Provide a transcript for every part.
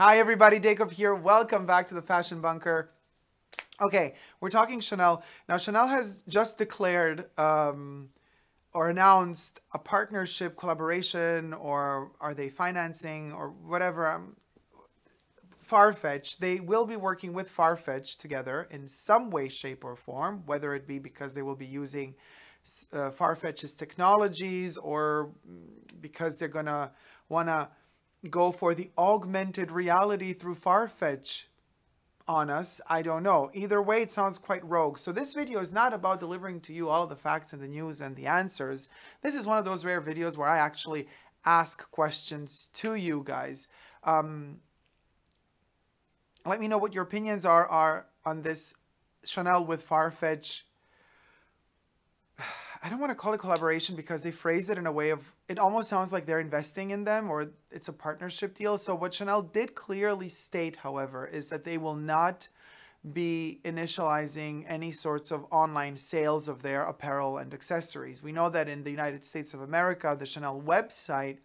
Hi everybody, Dacob here. Welcome back to the Fashion Bunker. Okay, we're talking Chanel. Now Chanel has just declared or announced a partnership, collaboration, or are they financing or whatever, Farfetch. They will be working with Farfetch together in some way, shape, or form, whether it be because they will be using Farfetch's technologies or because they're gonna wanna go for the augmented reality through Farfetch on us. I don't know. Either way, it sounds quite rogue. So this video is not about delivering to you all of the facts and the news and the answers. This is one of those rare videos where I actually ask questions to you guys. Let me know what your opinions are on this Chanel with Farfetch. I don't want to call it collaboration because they phrase it in a way of, it almost sounds like they're investing in them or it's a partnership deal. So what Chanel did clearly state, however, is that they will not be initializing any sorts of online sales of their apparel and accessories. We know that in the United States of America, the Chanel website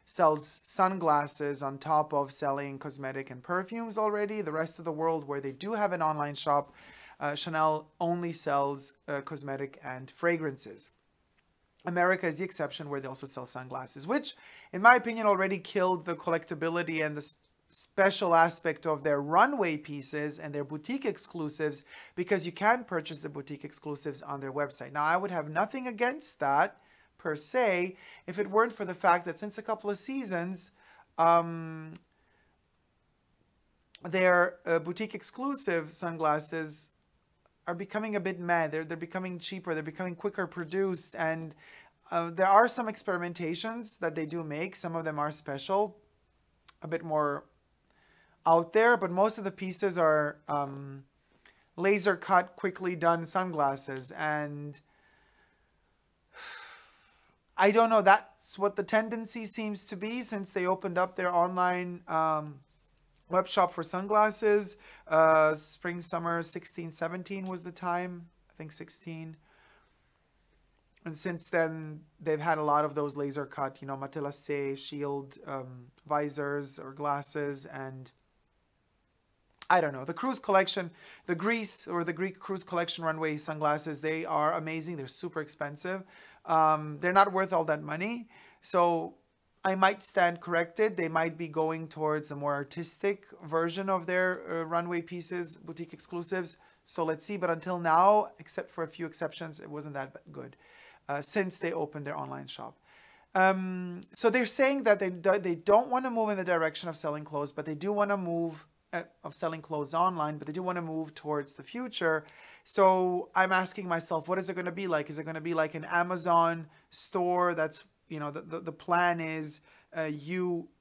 sells sunglasses on top of selling cosmetic and perfumes already. The rest of the world, where they do have an online shop, Chanel only sells cosmetic and fragrances. America is the exception, where they also sell sunglasses, which, in my opinion, already killed the collectability and the special aspect of their runway pieces and their boutique exclusives, because you can purchase the boutique exclusives on their website. Now, I would have nothing against that per se if it weren't for the fact that since a couple of seasons, their boutique exclusive sunglasses are becoming a bit mad. They're becoming cheaper. They're becoming quicker produced. And there are some experimentations that they do make. Some of them are special, a bit more out there. But most of the pieces are laser cut, quickly done sunglasses. And I don't know. That's what the tendency seems to be since they opened up their online web shop for sunglasses. Spring, summer 16, 17 was the time. I think 16. And since then, they've had a lot of those laser cut, you know, matelassé, shield visors or glasses. And I don't know. The cruise collection, the Greece or the Greek cruise collection runway sunglasses, they are amazing. They're super expensive. They're not worth all that money. So I might stand corrected. They might be going towards a more artistic version of their runway pieces, boutique exclusives. So let's see. But until now, except for a few exceptions, it wasn't that good since they opened their online shop. So they're saying that they don't want to move in the direction of selling clothes, but they do want to move of selling clothes online, but they do want to move towards the future. So I'm asking myself, what is it going to be like? Is it going to be like an Amazon store that's, you know, the plan is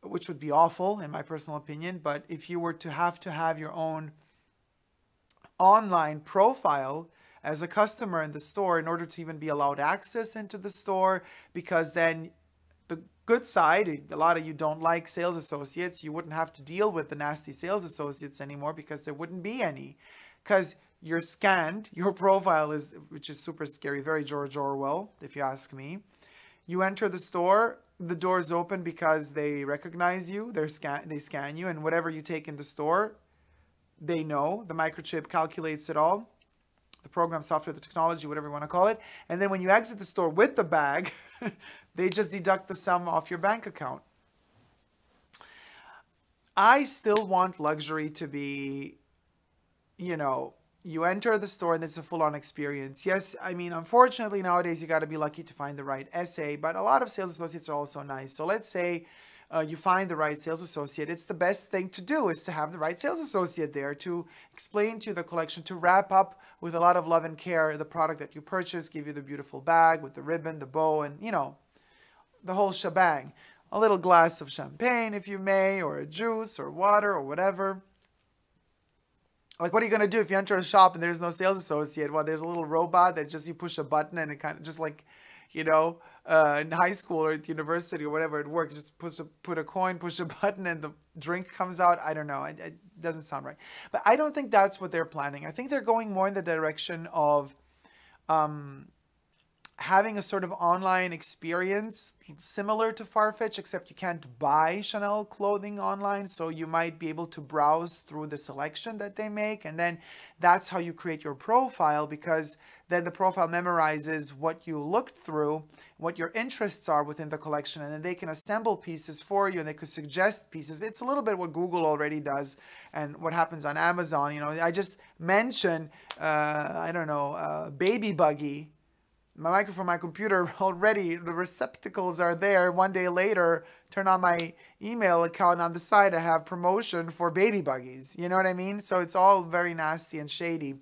which would be awful in my personal opinion, but if you were to have your own online profile as a customer in the store in order to even be allowed access into the store, because then the good side, a lot of you don't like sales associates, you wouldn't have to deal with the nasty sales associates anymore because there wouldn't be any, because you're scanned, your profile is, which is super scary, very George Orwell, if you ask me. You enter the store, the doors open because they recognize you, they scan you, and whatever you take in the store, they know. The microchip calculates it all. The program, software, the technology, whatever you want to call it. And then when you exit the store with the bag, they just deduct the sum off your bank account. I still want luxury to be, you know, you enter the store and it's a full-on experience. Yes, I mean, unfortunately, nowadays you got to be lucky to find the right SA, but a lot of sales associates are also nice. So let's say you find the right sales associate. It's the best thing to do is to have the right sales associate there to explain to you the collection, to wrap up with a lot of love and care the product that you purchase, give you the beautiful bag with the ribbon, the bow, and, you know, the whole shebang. A little glass of champagne, if you may, or a juice or water or whatever. Like, what are you going to do if you enter a shop and there's no sales associate? Well, there's a little robot that just, you push a button and it kind of just like, you know, in high school or at university or whatever it worked, just put a coin, push a button and the drink comes out. I don't know. It doesn't sound right. But I don't think that's what they're planning. I think they're going more in the direction of having a sort of online experience similar to Farfetch, except you can't buy Chanel clothing online. So you might be able to browse through the selection that they make. And then that's how you create your profile, because then the profile memorizes what you looked through, what your interests are within the collection, and then they can assemble pieces for you and they could suggest pieces. It's a little bit what Google already does and what happens on Amazon. You know, I just mentioned, I don't know, Baby Buggy. My microphone, my computer, already the receptacles are there. One day later, turn on my email account, on the side I have promotion for baby buggies. You know what I mean? So it's all very nasty and shady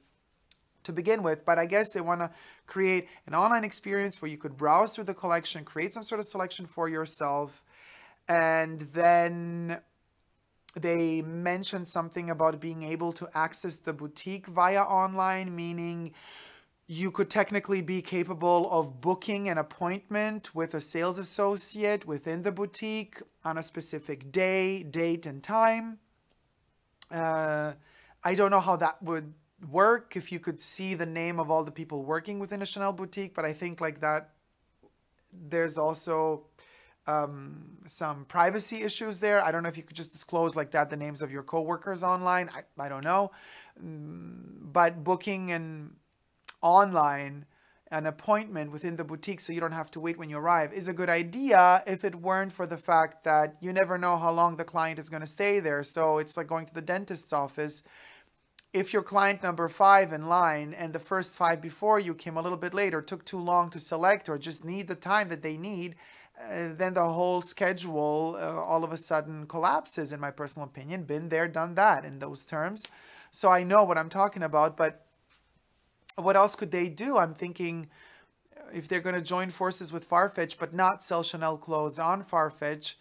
to begin with, but I guess they want to create an online experience where you could browse through the collection, create some sort of selection for yourself, and then they mentioned something about being able to access the boutique via online, meaning you could technically be capable of booking an appointment with a sales associate within the boutique on a specific day, date, and time. I don't know how that would work, if you could see the name of all the people working within a Chanel boutique, but I think like that there's also some privacy issues there. I don't know if you could just disclose like that the names of your coworkers online. I don't know. But booking an online an appointment within the boutique so you don't have to wait when you arrive is a good idea if it weren't for the fact that you never know how long the client is going to stay there. So it's like going to the dentist's office. If you're client number 5 in line and the first 5 before you came a little bit later, took too long to select, or just need the time that they need, then the whole schedule all of a sudden collapses, in my personal opinion. Been there, done that in those terms. So I know what I'm talking about, but what else could they do? I'm thinking if they're going to join forces with Farfetch but not sell Chanel clothes on Farfetch,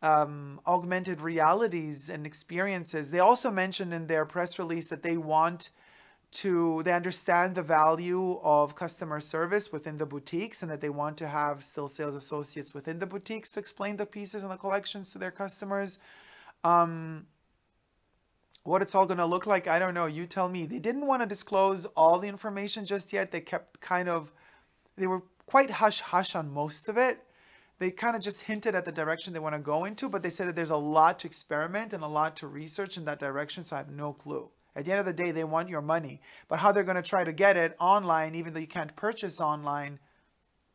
augmented realities and experiences. They also mentioned in their press release that they understand the value of customer service within the boutiques, and that they want to have still sales associates within the boutiques to explain the pieces and the collections to their customers. What it's all going to look like, I don't know. You tell me. They didn't want to disclose all the information just yet. They kept they were quite hush-hush on most of it. They kind of just hinted at the direction they want to go into, but they said that there's a lot to experiment and a lot to research in that direction, so I have no clue. At the end of the day, they want your money. But how they're going to try to get it online, even though you can't purchase online,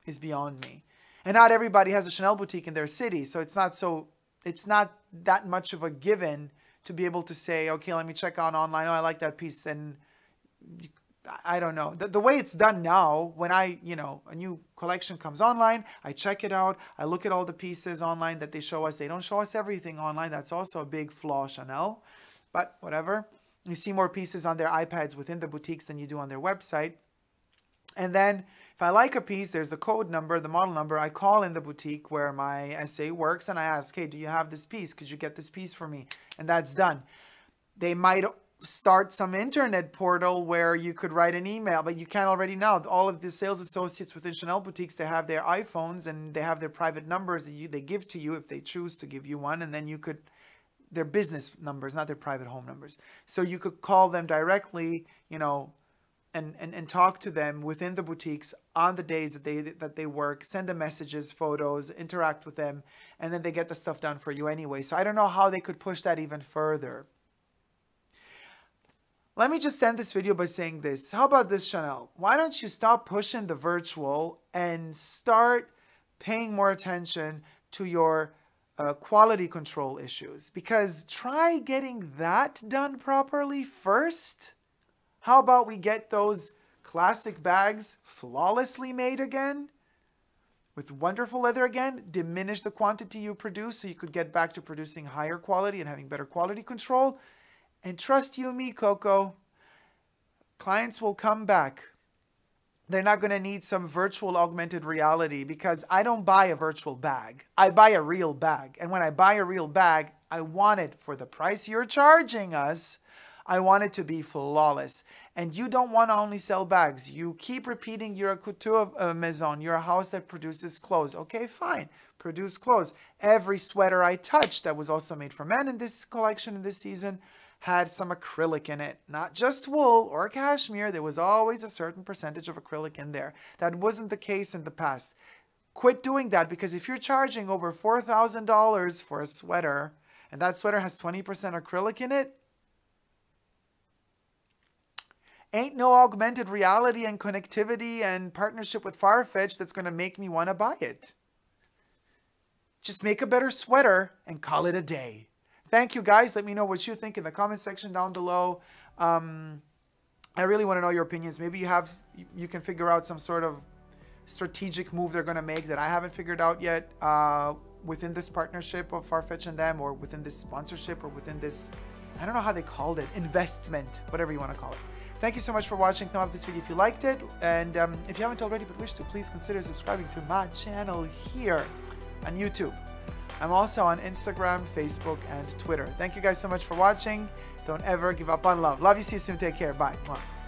is beyond me. And not everybody has a Chanel boutique in their city, so it's not that much of a given to be able to say, okay, let me check out online. Oh, I like that piece. And I don't know. The way it's done now, when a new collection comes online, I check it out. I look at all the pieces online that they show us. They don't show us everything online. That's also a big flaw, Chanel. But whatever. You see more pieces on their iPads within the boutiques than you do on their website. And then if I like a piece, there's the code number, the model number. I call in the boutique where my SA works and I ask, hey, do you have this piece? Could you get this piece for me? And that's done. They might start some internet portal where you could write an email, but you can already now. All of the sales associates within Chanel boutiques, they have their iPhones and they have their private numbers that they give to you if they choose to give you one. And then you could, their business numbers, not their private home numbers. So you could call them directly, and talk to them within the boutiques on the days that they work, send them messages, photos, interact with them, and then they get the stuff done for you anyway. So I don't know how they could push that even further. Let me just end this video by saying this. How about this, Chanel? Why don't you stop pushing the virtual and start paying more attention to your quality control issues? Because try getting that done properly first. How about we get those classic bags flawlessly made again with wonderful leather again, diminish the quantity you produce so you could get back to producing higher quality and having better quality control. And trust you me, Coco, clients will come back. They're not going to need some virtual augmented reality, because I don't buy a virtual bag. I buy a real bag. And when I buy a real bag, I want it for the price you're charging us. I want it to be flawless. And you don't want to only sell bags. You keep repeating you're a couture maison. You're a house that produces clothes. Okay, fine. Produce clothes. Every sweater I touched that was also made for men in this collection in this season had some acrylic in it. Not just wool or cashmere. There was always a certain percentage of acrylic in there. That wasn't the case in the past. Quit doing that, because if you're charging over $4,000 for a sweater and that sweater has 20% acrylic in it, ain't no augmented reality and connectivity and partnership with Farfetch that's going to make me want to buy it. Just make a better sweater and call it a day. Thank you, guys. Let me know what you think in the comment section down below. I really want to know your opinions. Maybe you can figure out some sort of strategic move they're going to make that I haven't figured out yet within this partnership of Farfetch and them, or within this sponsorship, or within this, I don't know how they called it, investment, whatever you want to call it. Thank you so much for watching. Thumb up this video if you liked it. And if you haven't already but wish to, please consider subscribing to my channel here on YouTube. I'm also on Instagram, Facebook, and Twitter. Thank you guys so much for watching. Don't ever give up on love. Love you. See you soon. Take care. Bye. Mwah.